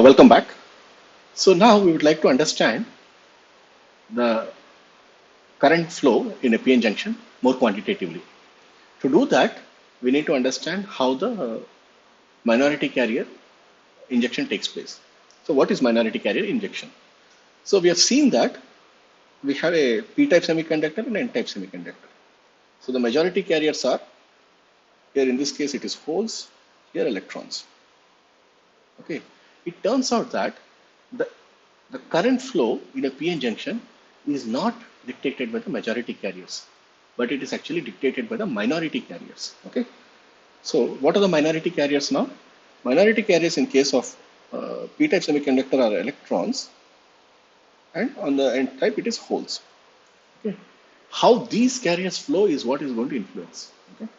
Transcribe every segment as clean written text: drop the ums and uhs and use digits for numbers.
Welcome back. So now we would like to understand the current flow in a PN junction more quantitatively. To do that, we need to understand how the minority carrier injection takes place. So what is minority carrier injection? So we have seen that we have a p-type semiconductor and n-type semiconductor. So the majority carriers are, here in this case it is holes, here electrons. Okay. It turns out that the the current flow in a PN junction is not dictated by the majority carriers, but it is actually dictated by the minority carriers. Okay. So what are the minority carriers now? Minority carriers in case of p-type semiconductor are electrons, and on the n-type it is holes. Okay. How these carriers flow is what is going to influence. Okay.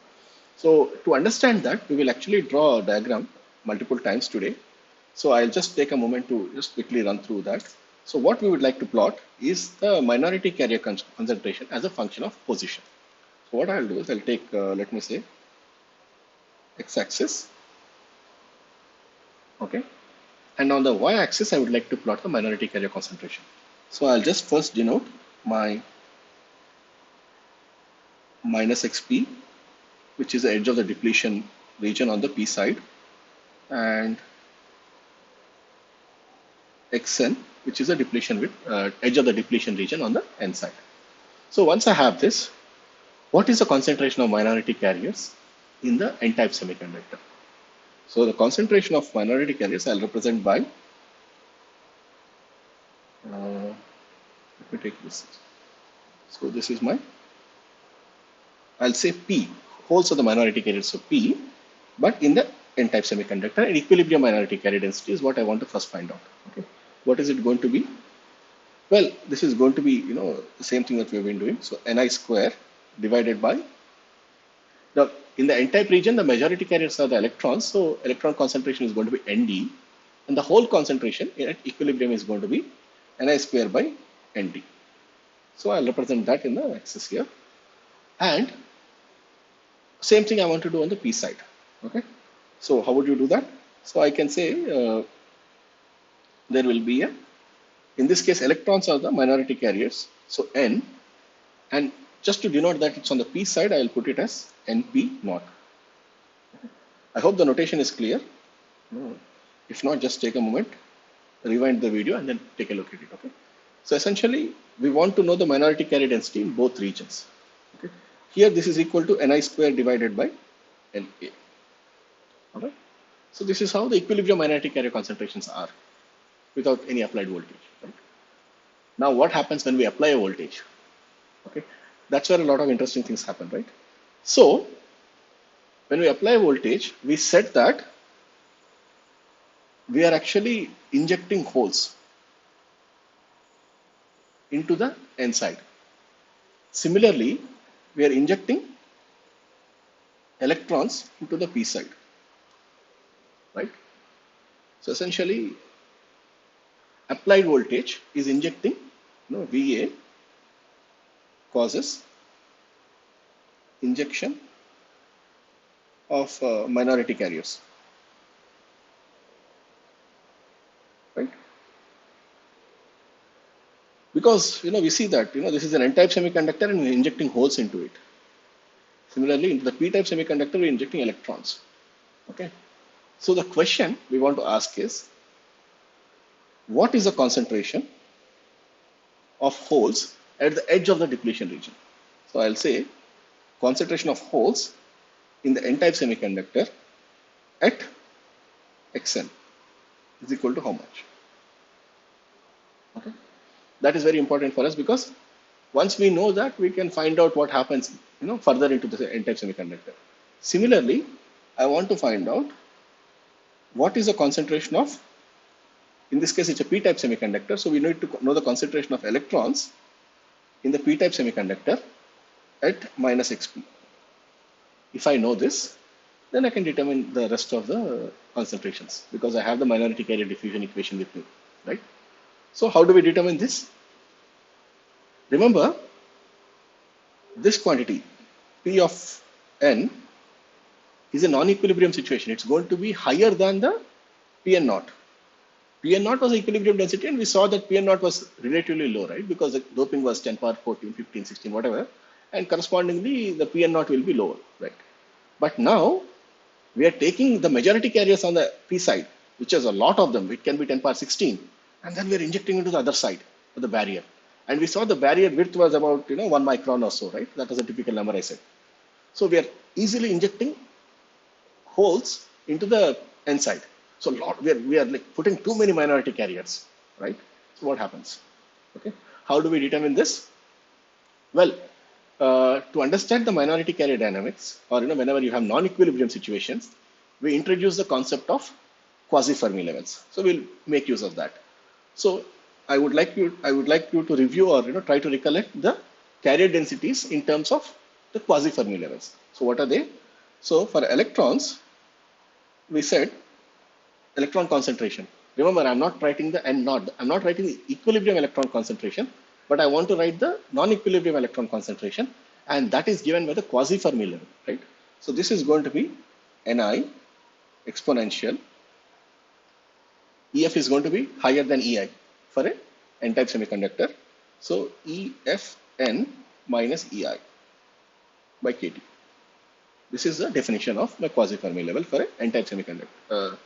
So to understand that, we will actually draw a diagram multiple times today. So I'll just take a moment to just quickly run through that. So what we would like to plot is the minority carrier concentration as a function of position. So what I'll do is I'll take, let me say, x-axis, okay? And on the y-axis, I would like to plot the minority carrier concentration. So I'll just first denote my minus xp, which is the edge of the depletion region on the p side, and xn, which is the depletion with edge of the depletion region on the n side. So once I have this, what is the concentration of minority carriers in the n-type semiconductor? So the concentration of minority carriers I'll represent by, let me take this. So this is my, I'll say P, holes of the minority carriers, so P, but in the n-type semiconductor, and equilibrium minority carrier density is what I want to first find out. Okay, what is it going to be? Well, this is going to be, the same thing that we've been doing. So Ni square divided by the, in the n-type region, the majority carriers are the electrons. So electron concentration is going to be Nd, and the whole concentration at equilibrium is going to be Ni square by Nd. So I'll represent that in the axis here. And same thing I want to do on the p side. Okay. So how would you do that? So I can say there will be a, in this case, electrons are the minority carriers. So N, and just to denote that it's on the p side, I will put it as Np naught. I hope the notation is clear. If not, just take a moment, rewind the video, and then take a look at it. Okay. So essentially, we want to know the minority carrier density in both regions. Okay. Here, this is equal to Ni square divided by Na. All right. So this is how the equilibrium minority carrier concentrations are without any applied voltage. Right? Now, what happens when we apply a voltage? Okay, that's where a lot of interesting things happen, right? So, when we apply voltage, we said that we are actually injecting holes into the N side. Similarly, we are injecting electrons into the P side, right? So essentially, applied voltage is injecting, VA causes injection of minority carriers, right? Because we see that this is an n-type semiconductor and we're injecting holes into it. Similarly, into the p-type semiconductor we're injecting electrons. Okay, so the question we want to ask is, what is the concentration of holes at the edge of the depletion region? So I'll say concentration of holes in the n-type semiconductor at Xn is equal to how much? Okay, that is very important for us, because once we know that, we can find out what happens further into the n-type semiconductor. Similarly, I want to find out what is the concentration of, in this case it's a p-type semiconductor, so we need to know the concentration of electrons in the p-type semiconductor at minus xp. If I know this, then I can determine the rest of the concentrations, because I have the minority carrier diffusion equation with me, right? So how do we determine this? Remember, this quantity P of n is a non-equilibrium situation. It's going to be higher than the Pn naught. Pn naught was the equilibrium density, and we saw that Pn naught was relatively low, right? Because the doping was 10 power 14, 15, 16, whatever, and correspondingly the Pn naught will be lower, right? But now we are taking the majority carriers on the P side, which has a lot of them. It can be 10 power 16, and then we are injecting into the other side of the barrier. And we saw the barrier width was about 1 micron or so, right? That was a typical number I said. So we are easily injecting holes into the N side. So we are like putting too many minority carriers, right? So what happens? Okay, how do we determine this? Well, to understand the minority carrier dynamics, or whenever you have non-equilibrium situations, we introduce the concept of quasi-Fermi levels. So we'll make use of that. So I would like you to review, or try to recollect the carrier densities in terms of the quasi-Fermi levels. So what are they? So for electrons, we said electron concentration. Remember, I'm not writing the N naught. I'm not writing the equilibrium electron concentration, but I want to write the non-equilibrium electron concentration, and that is given by the quasi-Fermi level, right? So this is going to be Ni exponential. EF is going to be higher than EI for a N-type semiconductor. So EFN minus EI by KT. This is the definition of my quasi-Fermi level for a N-type semiconductor.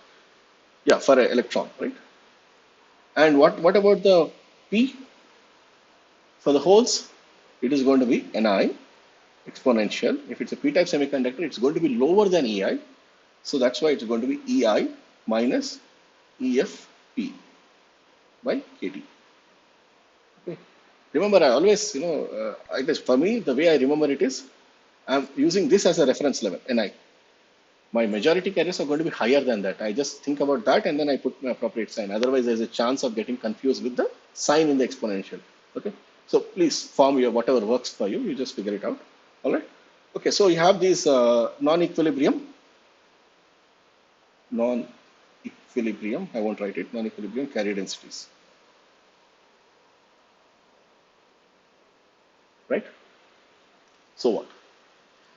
For an electron, right? And what about the P? For the holes, it is going to be Ni exponential. If it's a P-type semiconductor, it's going to be lower than EI. So that's why it's going to be EI minus EFP by KT. Okay. Remember, I always, I guess for me, the way I remember it is, I'm using this as a reference level, Ni. My majority carriers are going to be higher than that. I just think about that and then I put my appropriate sign. Otherwise, there's a chance of getting confused with the sign in the exponential. Okay. So please form your whatever works for you. You just figure it out. All right. Okay. So you have these non-equilibrium. I won't write it. Non-equilibrium carrier densities. Right. So what?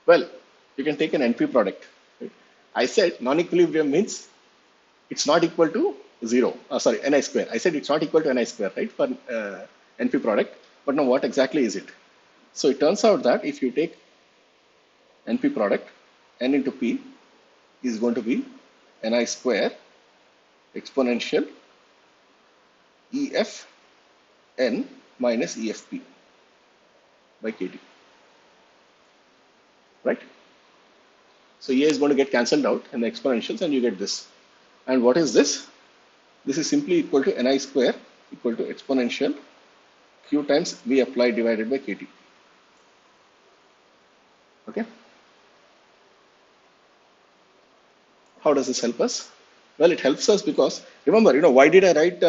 Well, you can take an NP product. Right? I said non-equilibrium means it's not equal to 0. Ni square. I said it's not equal to Ni square, right, for NP product. But now what exactly is it? So it turns out that if you take NP product, N into P is going to be Ni square exponential EF N minus EFP by KT. Right? So EA is going to get cancelled out in the exponentials and you get this. And what is this? This is simply equal to Ni square equal to exponential Q times V applied divided by KT. Okay. How does this help us? Well, it helps us because remember, why did I write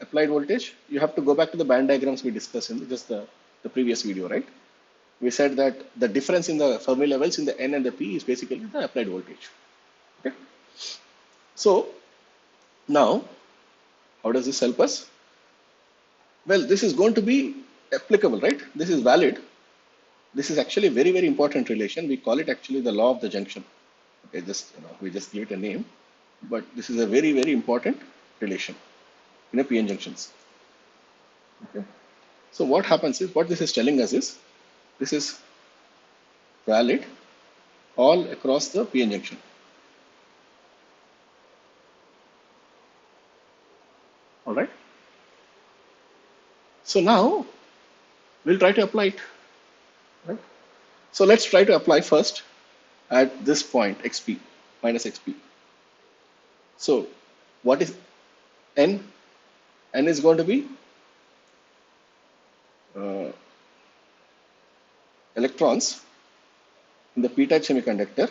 applied voltage? You have to go back to the band diagrams we discussed in just the previous video, right? We said that the difference in the Fermi levels in the N and the P is basically the applied voltage. Okay. So now, how does this help us? Well, this is going to be applicable, right? This is valid. This is actually a very, very important relation. We call it actually the law of the junction. Okay, we just give it a name, but this is a very, very important relation in a PN junctions. Okay. So what happens is, what this is telling us is, this is valid all across the PN junction. All right. So now we'll try to apply it. Right? So let's try to apply first at this point XP minus XP. So what is N? N is going to be electrons in the P-type semiconductor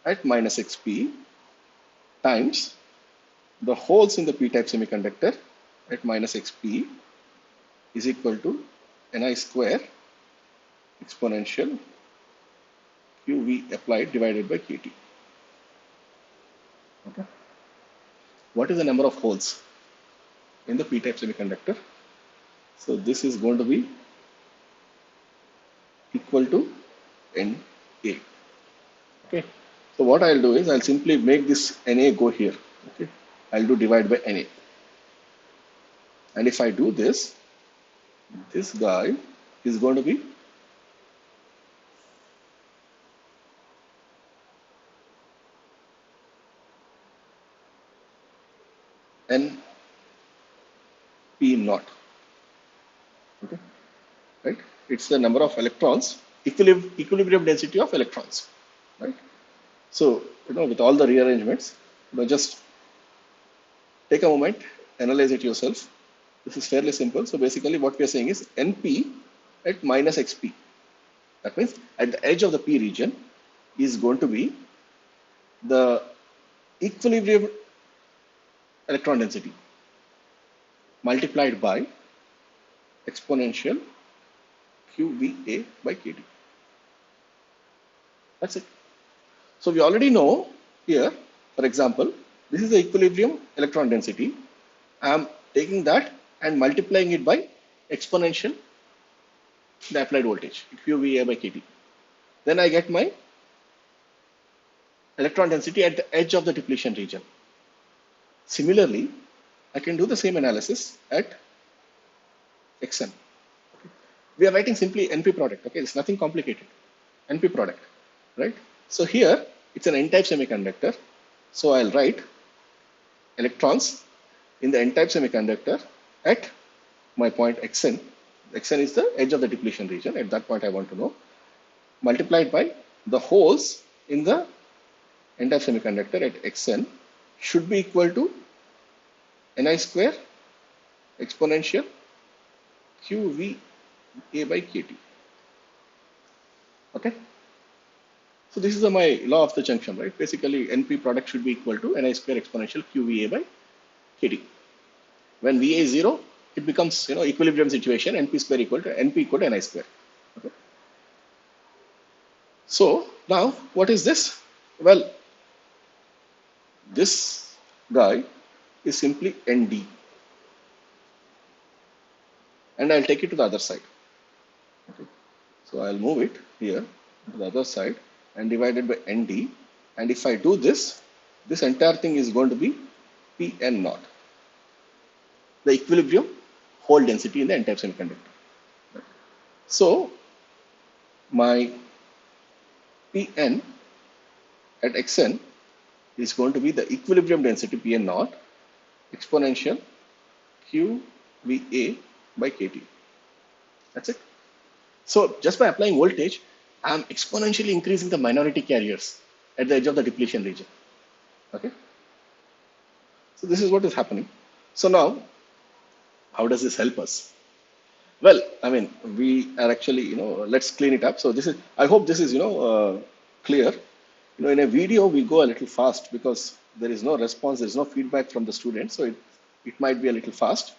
at minus XP times the holes in the P-type semiconductor at minus XP is equal to Ni square exponential QV applied divided by KT. Okay. What is the number of holes in the P-type semiconductor? So this is going to be equal to Na. Okay. So what I'll do is I'll simply make this Na go here. Okay. I'll do divide by Na. And if I do this, this guy is going to be NP naught. Okay, right? It's the number of electrons, equilibrium density of electrons, right? So, with all the rearrangements, just take a moment, analyze it yourself. This is fairly simple. So basically what we are saying is NP at minus XP. That means at the edge of the P region is going to be the equilibrium electron density multiplied by exponential QVA by KT. That's it. So we already know here, for example, this is the equilibrium electron density. I am taking that and multiplying it by exponential the applied voltage, QVA by KT. Then I get my electron density at the edge of the depletion region. Similarly, I can do the same analysis at Xn. We are writing simply NP product. Okay, it's nothing complicated. NP product, right? So here it's an N-type semiconductor. So I'll write electrons in the N-type semiconductor at my point Xn. Xn is the edge of the depletion region. At that point, I want to know, multiplied by the holes in the N-type semiconductor at Xn should be equal to Ni square exponential QVA by KT. Okay. So this is my law of the junction, right? Basically, NP product should be equal to Ni square exponential QVA by KT. When VA is 0, it becomes equilibrium situation. NP square equal to Ni square. Okay. So now what is this? Well, this guy is simply ND, and I'll take it to the other side. Okay. So I'll move it here to the other side and divide it by ND. And if I do this, this entire thing is going to be Pn naught, the equilibrium hole density in the N-type semiconductor. So my Pn at Xn is going to be the equilibrium density Pn naught exponential QVA by KT. That's it. So just by applying voltage, I am exponentially increasing the minority carriers at the edge of the depletion region. Okay. So this is what is happening. So now, how does this help us? Well, I mean, we are actually, let's clean it up. So this is, I hope this is, clear. In a video, we go a little fast because there is no response, there is no feedback from the students. So it might be a little fast.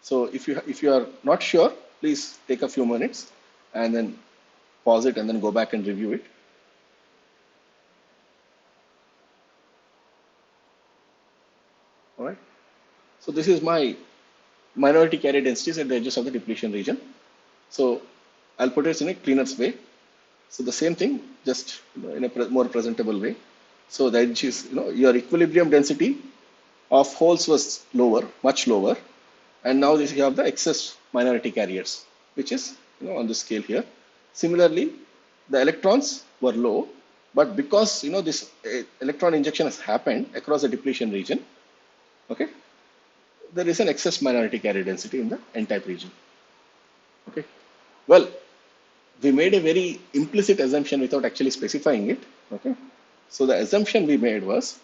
So if you are not sure, please take a few minutes and then pause it and then go back and review it. All right. So this is my minority carrier densities at the edges of the depletion region. So I'll put it in a cleaner way. So the same thing, just in a more presentable way. So the edge is, your equilibrium density of holes was lower, much lower. And now you have the excess minority carriers, which is on the scale here. Similarly, the electrons were low, but because this electron injection has happened across the depletion region, okay, there is an excess minority carrier density in the N-type region. Okay, well, we made a very implicit assumption without actually specifying it. Okay, so the assumption we made was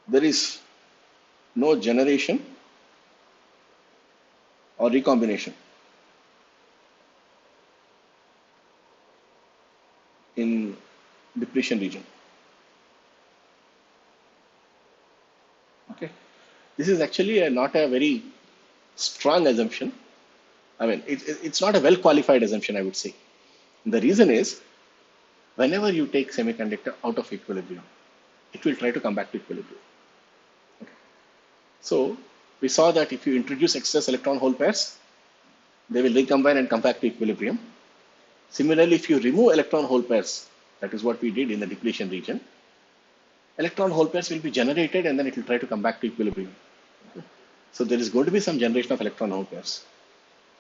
there is no generation or recombination in depletion region. Okay, this is actually not a very strong assumption. I mean, it's not a well qualified assumption, I would say. The reason is, whenever you take semiconductor out of equilibrium, it will try to come back to equilibrium. Okay. So we saw that if you introduce excess electron hole pairs, they will recombine and come back to equilibrium. Similarly, if you remove electron hole pairs, that is what we did in the depletion region, electron hole pairs will be generated and then it will try to come back to equilibrium. So there is going to be some generation of electron hole pairs.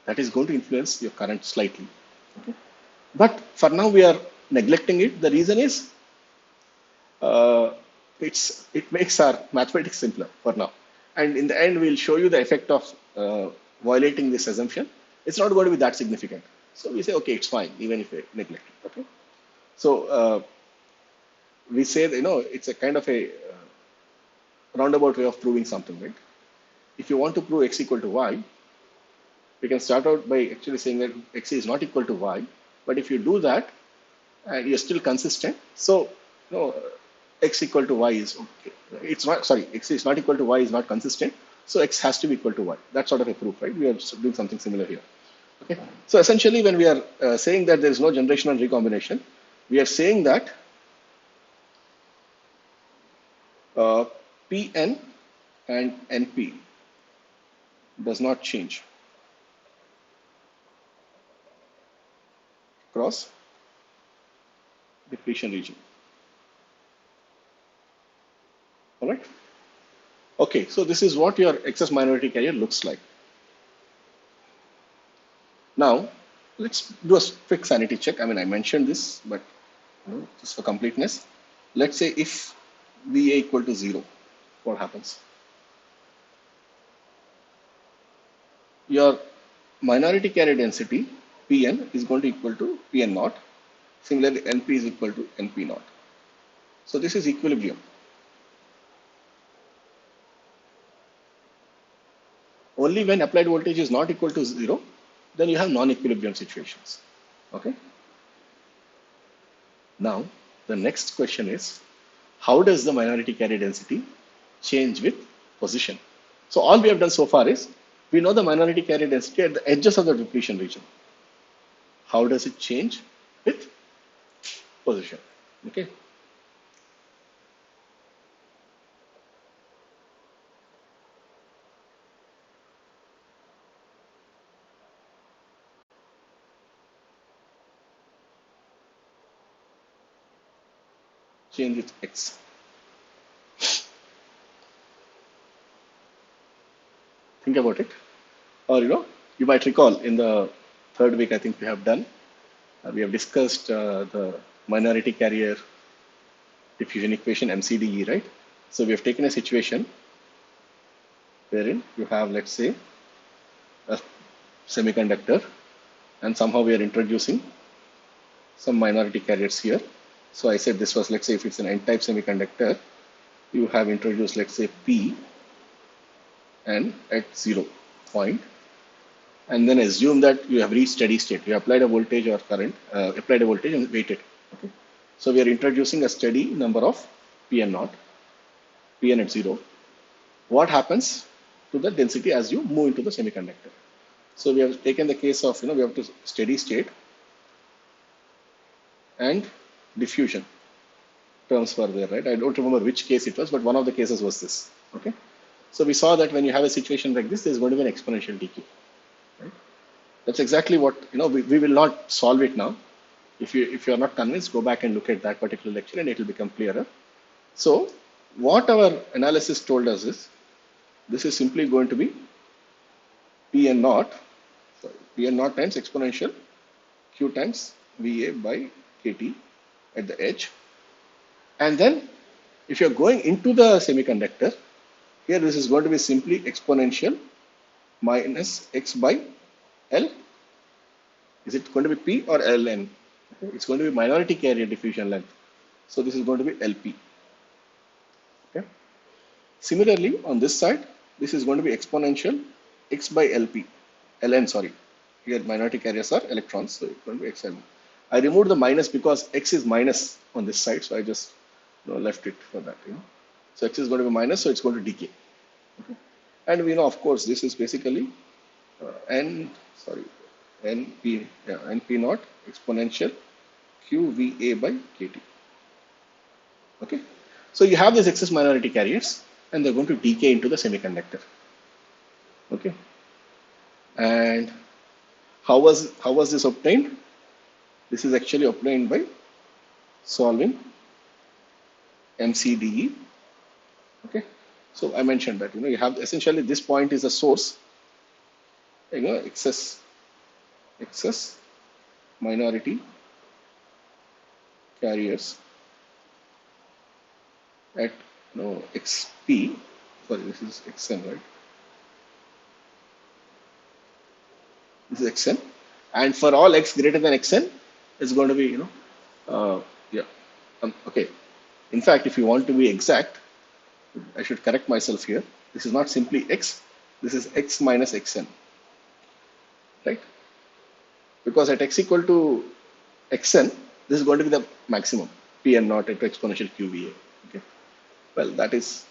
That is going to influence your current slightly. Okay. But for now we are neglecting it. The reason is uh, it makes our mathematics simpler for now. And in the end, we'll show you the effect of violating this assumption. It's not going to be that significant. So we say, okay, it's fine, even if we neglect it. Okay. So we say, it's a kind of a roundabout way of proving something, right? If you want to prove x equal to y, we can start out by actually saying that x is not equal to y. But if you do that, you're still consistent. So, x equal to y is okay. It's not, sorry, x is not equal to y is not consistent. So x has to be equal to y. That's sort of a proof, right? We are doing something similar here. Okay. So essentially, when we are saying that there is no generational recombination, we are saying that Pn and Np does not change across depletion region. All right. Okay, so this is what your excess minority carrier looks like. Now, let's do a quick sanity check. I mean, I mentioned this, but just for completeness, let's say if Va equal to 0, what happens? Your minority carrier density, Pn, is going to equal to Pn naught. Similarly, Np is equal to Np naught. So this is equilibrium. Only when applied voltage is not equal to 0, then you have non-equilibrium situations. Okay. Now, the next question is, how does the minority carrier density change with position? So all we have done so far is, we know the minority carrier density at the edges of the depletion region. How does it change with position? Okay. Change with x. Think about it. Or, you might recall in the third week, I think we have done, we have discussed the minority carrier diffusion equation, MCDE, right? So we have taken a situation wherein you have, let's say, a semiconductor, and somehow we are introducing some minority carriers here. So I said this was, let's say, if it's an n-type semiconductor, you have introduced, let's say, P and at 0 point, and then assume that you have reached steady state. You applied a voltage or current, applied a voltage and waited. Okay. So we are introducing a steady number of Pn naught, Pn at 0. What happens to the density as you move into the semiconductor? So we have taken the case of, we have to steady state and diffusion terms were there, right? I don't remember which case it was, but one of the cases was this. Okay. So we saw that when you have a situation like this, there's going to be an exponential decay. Right? That's exactly what, we will not solve it now. If you are not convinced, go back and look at that particular lecture and it will become clearer. So what our analysis told us is, this is simply going to be Pn naught times exponential Q times Va by Kt at the edge. And then if you're going into the semiconductor, here this is going to be simply exponential minus x by L. Is it going to be P or Ln? It's going to be minority carrier diffusion length. So this is going to be Lp. Okay. Similarly, on this side, this is going to be exponential x by Lp. Ln, sorry. Here minority carriers are electrons, so it's going to be xln. I removed the minus because x is minus on this side, so I just left it for that. So x is going to be minus, so it's going to decay. Okay. And we know, of course, this is basically Np naught exponential QVA by KT. Okay. So you have these excess minority carriers, and they're going to decay into the semiconductor. Okay. And how was this obtained? This is actually obtained by solving MCDE. Okay, so I mentioned that you have essentially this point is a source, excess minority carriers at XP. Sorry, this is XN, right? This is XN, and for all x greater than XN, it's going to be yeah. Okay. In fact, if you want to be exact, I should correct myself here. This is not simply x. This is x minus xn, right? Because at x equal to xn, this is going to be the maximum Pn naught into exponential QVA. Okay. Well, that is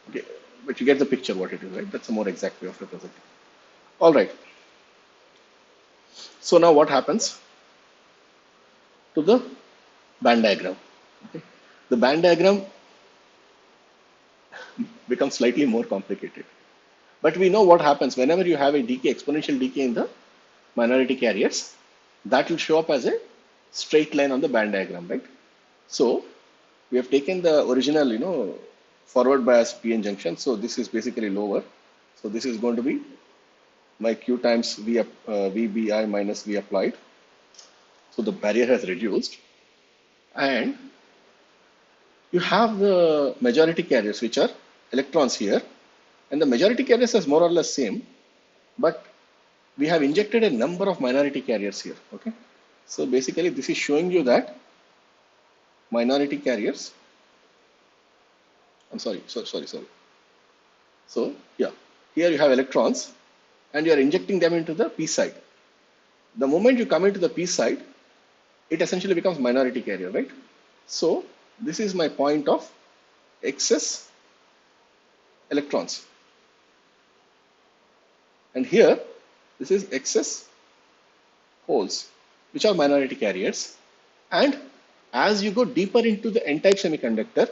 okay, but you get the picture what it is, right? That's a more exact way of representing. All right. So now what happens to the band diagram? Okay. The band diagram becomes slightly more complicated. But we know what happens whenever you have a decay, exponential decay in the minority carriers, that will show up as a straight line on the band diagram, right? So we have taken the original, forward bias PN junction. So this is basically lower. So this is going to be my Q times VBI minus V applied. So the barrier has reduced. And you have the majority carriers, which are electrons here. And the majority carriers is more or less same. But we have injected a number of minority carriers here. Okay. So basically, this is showing you that minority carriers. I'm sorry. So yeah, here you have electrons, and you are injecting them into the p side. The moment you come into the p side, it essentially becomes minority carrier, right? So this is my point of excess electrons, and here this is excess holes, which are minority carriers. And as you go deeper into the n-type semiconductor,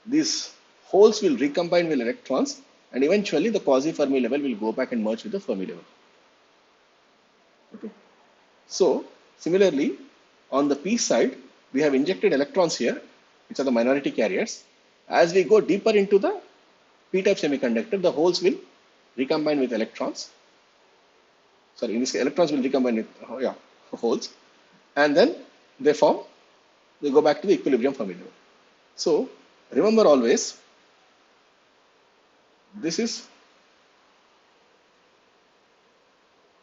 these holes will recombine with electrons, and eventually the quasi-Fermi level will go back and merge with the Fermi level. Okay. So similarly, on the p side, we have injected electrons here, which are the minority carriers. As we go deeper into the p-type semiconductor, the holes will recombine with electrons. Sorry, in this case, electrons will recombine with holes, and then they go back to the equilibrium Fermi level. So remember always, this is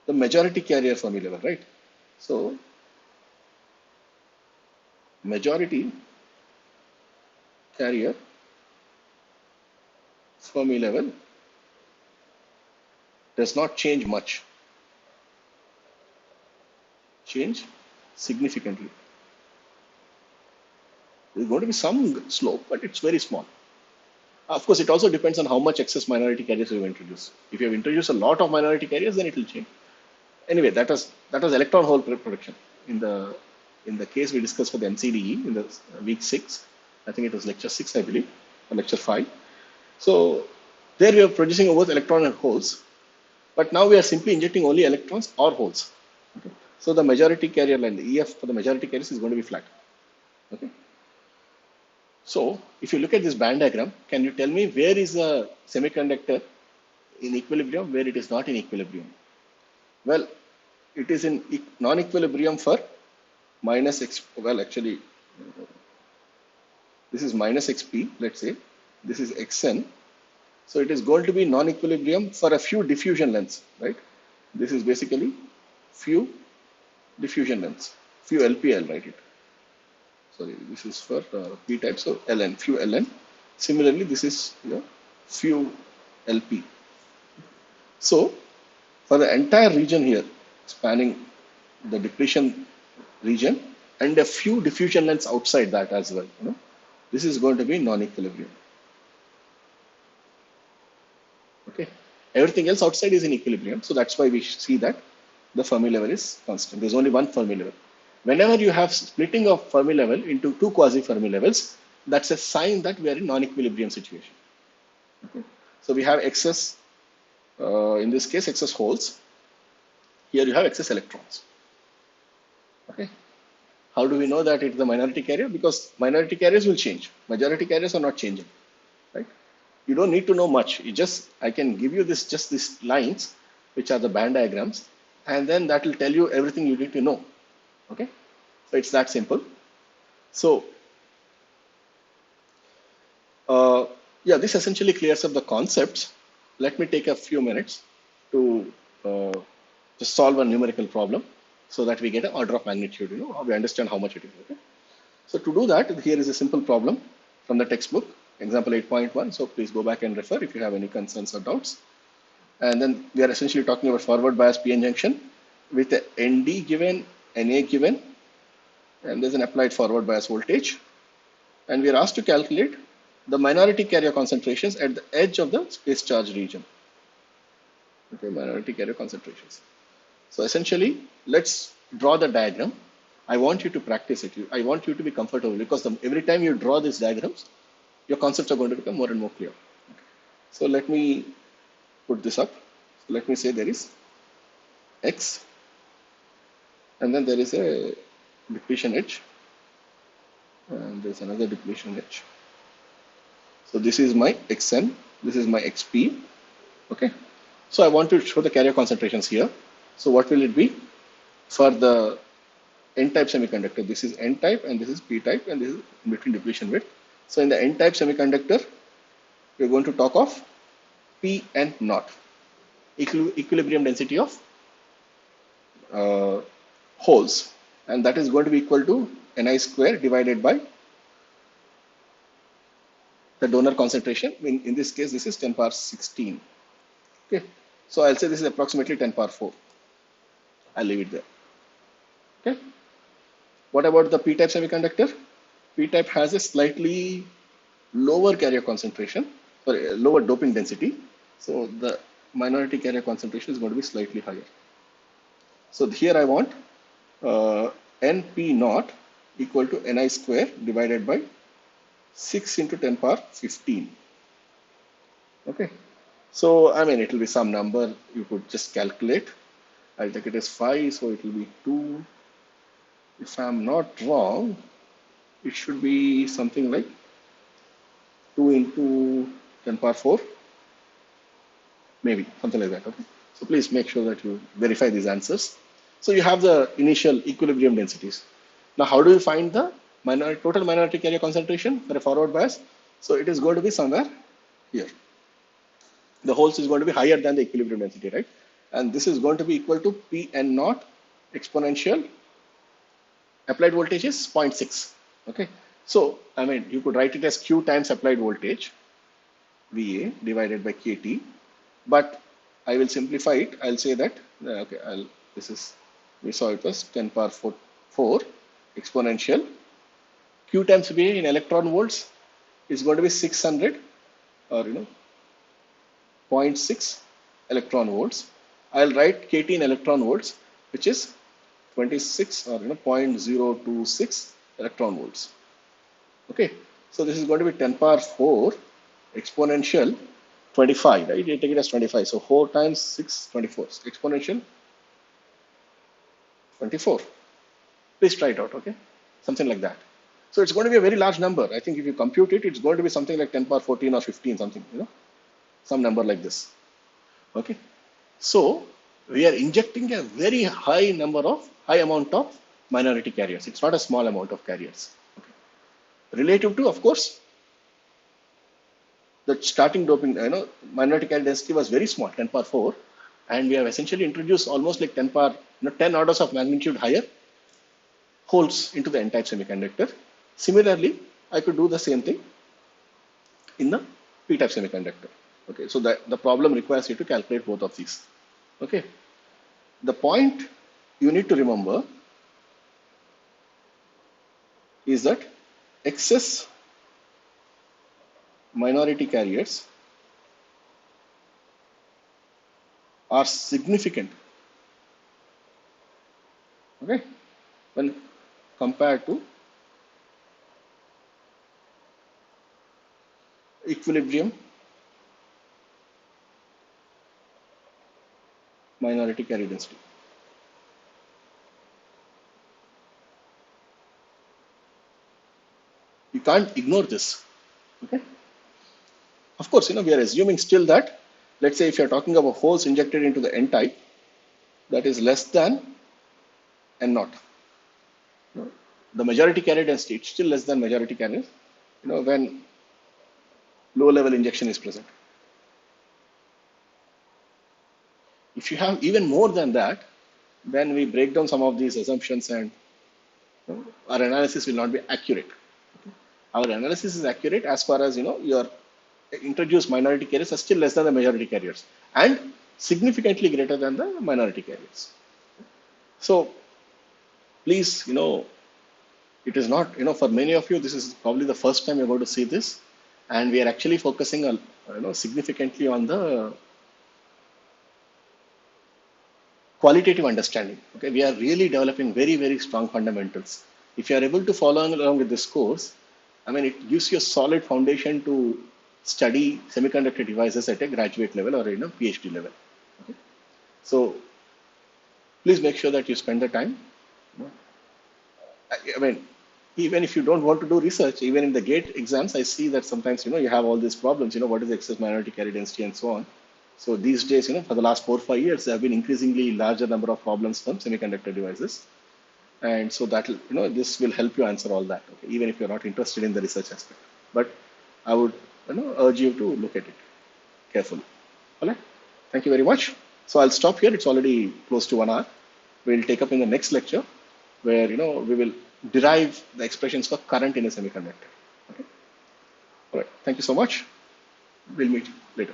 the majority carrier Fermi level, right? So majority carrier Fermi level does not change much, change significantly. There's going to be some slope, but it's very small. Of course, it also depends on how much excess minority carriers you have introduced. If you have introduced a lot of minority carriers, then it will change. Anyway, that was electron hole production in the case we discussed for the MCDE in the week 6. I think it was lecture 6, I believe, or lecture 5. So there we are producing both electron and holes, but now we are simply injecting only electrons or holes. Okay. So the majority carrier line, the EF for the majority carriers is going to be flat. Okay. So if you look at this band diagram, can you tell me where is the semiconductor in equilibrium, where it is not in equilibrium? Well, it is in non-equilibrium for minus x. Well, actually, this is minus xp, let's say. This is xn. So it is going to be non-equilibrium for a few diffusion lengths, right? This is basically few diffusion lengths, few LPL, write it. Sorry, this is for p-type, so ln, few ln. Similarly, this is few LP. So for the entire region here, spanning the depletion region and a few diffusion lengths outside that as well, this is going to be non-equilibrium. Okay, everything else outside is in equilibrium, so that's why we see that the Fermi level is constant. There's only one Fermi level. Whenever you have splitting of Fermi level into two quasi-Fermi levels, that's a sign that we are in non-equilibrium situation. Okay. So we have excess, in this case, excess holes. Here you have excess electrons. Okay. How do we know that it's the minority carrier? Because minority carriers will change. Majority carriers are not changing, right? You don't need to know much. You just, I can give you this, just these lines, which are the band diagrams, and then that will tell you everything you need to know. Okay, so it's that simple. So yeah, this essentially clears up the concepts. Let me take a few minutes to just solve a numerical problem so that we get an order of magnitude, we understand how much it is. Okay. So to do that, here is a simple problem from the textbook, example 8.1. So please go back and refer if you have any concerns or doubts. And then we are essentially talking about forward bias PN junction with a ND given, NA given, and there's an applied forward bias voltage. And we are asked to calculate the minority carrier concentrations at the edge of the space charge region. Okay, minority carrier concentrations. So essentially, let's draw the diagram. I want you to practice it. I want you to be comfortable because every time you draw these diagrams, your concepts are going to become more and more clear. So let me put this up. So let me say there is X, and then there is a depletion edge, and there's another depletion edge. So this is my Xn, this is my Xp. Okay. So I want to show the carrier concentrations here. So what will it be for the N-type semiconductor? This is N-type and this is P-type, and this is in between depletion width. So in the N-type semiconductor, we're going to talk of P and naught, equilibrium density of holes, and that is going to be equal to Ni square divided by the donor concentration. In this case, this is 10 power 16. Okay, so I'll say this is approximately 10 power 4. I'll leave it there. Okay. What about the P-type semiconductor? P-type has a slightly lower carrier concentration, sorry, lower doping density. So the minority carrier concentration is going to be slightly higher. So here I want NP naught equal to Ni square divided by 6 into 10 power 15. Okay. So, I mean, it will be some number you could just calculate. I'll take it as 5, so it will be 2. If I'm not wrong, it should be something like 2 into 10 power 4, maybe something like that. Okay. So please make sure that you verify these answers. So you have the initial equilibrium densities. Now, how do you find the total minority carrier concentration for a forward bias? So it is going to be somewhere here. The holes is going to be higher than the equilibrium density, right? And this is going to be equal to P n naught exponential applied voltage is 0.6. Okay. So, I mean, you could write it as Q times applied voltage, VA divided by KT, but I will simplify it. I'll say that, okay, we saw it was 10 power 4 exponential. Q times VA in electron volts is going to be 600 or, 0.6 electron volts. I'll write KT in electron volts, which is 26 or 0.026 electron volts. Okay, so this is going to be 10 power 4 exponential 25, right? You take it as 25. So 4 times 6, 24. Exponential 24. Please try it out, okay? Something like that. So it's going to be a very large number. I think if you compute it, it's going to be something like 10 power 14 or 15, something, some number like this. Okay. So we are injecting a very high amount of minority carriers. It's not a small amount of carriers. Okay. Relative to, of course, the starting doping, minority carrier density was very small, 10 power 4, and we have essentially introduced almost like 10 power, 10 orders of magnitude higher holes into the N-type semiconductor. Similarly, I could do the same thing in the P-type semiconductor. Okay, so the problem requires you to calculate both of these. Okay, the point you need to remember is that excess minority carriers are significant, okay, when compared to equilibrium minority carrier density. can't ignore this. Okay. Of course, we are assuming still that, let's say if you're talking about holes injected into the N type, that is less than N naught. The majority carrier density, it's still less than majority carrier, when low level injection is present. If you have even more than that, then we break down some of these assumptions and our analysis will not be accurate. Our analysis is accurate as far as your introduced minority carriers are still less than the majority carriers and significantly greater than the minority carriers. So please, it is not, for many of you, this is probably the first time you're going to see this, and we are actually focusing on, significantly on the qualitative understanding. Okay, we are really developing very, very strong fundamentals. If you are able to follow along with this course, I mean, it gives you a solid foundation to study semiconductor devices at a graduate level or PhD level. Okay? So please make sure that you spend the time. I mean, even if you don't want to do research, even in the GATE exams, I see that sometimes you have all these problems. What is excess minority carrier density and so on. So these days, for the last 4 or 5 years, there have been increasingly larger number of problems from semiconductor devices, and so that this will help you answer all that. Okay, even if you're not interested in the research aspect, but I would urge you to look at it carefully. All right. Thank you very much. So I'll stop here. It's already close to 1 hour. We'll take up in the next lecture, where we will derive the expressions for current in a semiconductor. Okay. All right. Thank you so much. We'll meet later.